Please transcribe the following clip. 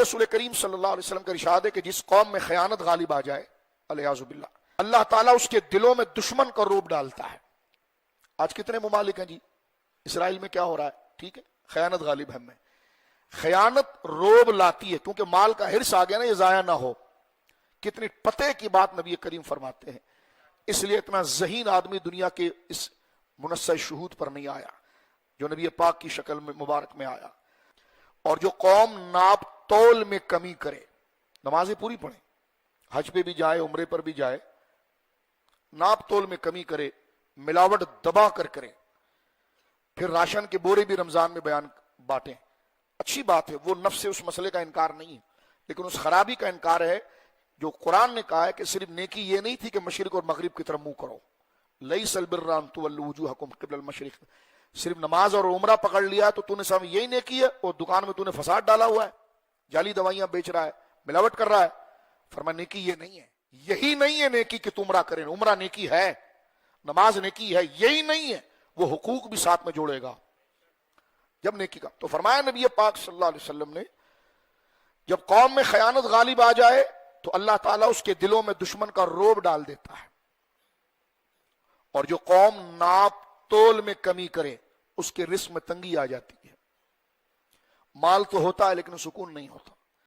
رسول کریم صلی اللہ علیہ وسلم کا ارشاد ہے کہ جس قوم میں خیانت غالب آ جائے الیاذ باللہ، اللہ تعالیٰ اس کے دلوں میں دشمن کا روب ڈالتا ہے۔ آج کتنے ممالک ہیں جی، اسرائیل میں کیا ہو رہا ہے، ٹھیک ہے، خیانت غالب ہے میں، خیانت روب لاتی ہے، کیونکہ مال کا حرص آ گیا نا، یہ ضائع نہ ہو۔ کتنی پتے کی بات نبی کریم فرماتے ہیں، اس لیے اتنا ذہین آدمی دنیا کے اس منصع شہود پر نہیں آیا جو نبی پاک کی شکل میں مبارک میں آیا۔ اور جو قوم ناپ تول میں کمی کرے، نمازیں پوری پڑھیں، حج پہ بھی جائے، عمرے پر بھی جائے، ناپ تول میں کمی کرے، ملاوٹ دبا کر کرے، پھر راشن کے بورے بھی رمضان میں بیان بانٹیں، اچھی بات ہے، وہ نفس سے اس مسئلے کا انکار نہیں ہے، لیکن اس خرابی کا انکار ہے جو قرآن نے کہا ہے کہ صرف نیکی یہ نہیں تھی کہ مشرق اور مغرب کی طرف منہ کرو، لیس البر ان تولوا وجوہکم قبل المشرق، صرف نماز اور عمرہ پکڑ لیا تو تو نے سامنے یہی نیکی ہے، اور دکان میں تو نے فساد ڈالا ہوا ہے، جعلی دوائیاں بیچ رہا ہے، ملاوٹ کر رہا ہے، فرمایا نیکی یہ نہیں ہے، یہی نہیں ہے نیکی کہ تم عمرہ کریں، عمرہ نیکی ہے، نماز نیکی ہے، یہی نہیں ہے، وہ حقوق بھی ساتھ میں جوڑے گا جب نیکی کا۔ تو فرمایا نبی پاک صلی اللہ علیہ وسلم نے جب قوم میں خیانت غالب آ جائے تو اللہ تعالیٰ اس کے دلوں میں دشمن کا روب ڈال دیتا ہے، اور جو قوم ناپ تول میں کمی کرے اس کے رزق میں تنگی آ جاتی ہے، مال تو ہوتا ہے لیکن سکون نہیں ہوتا۔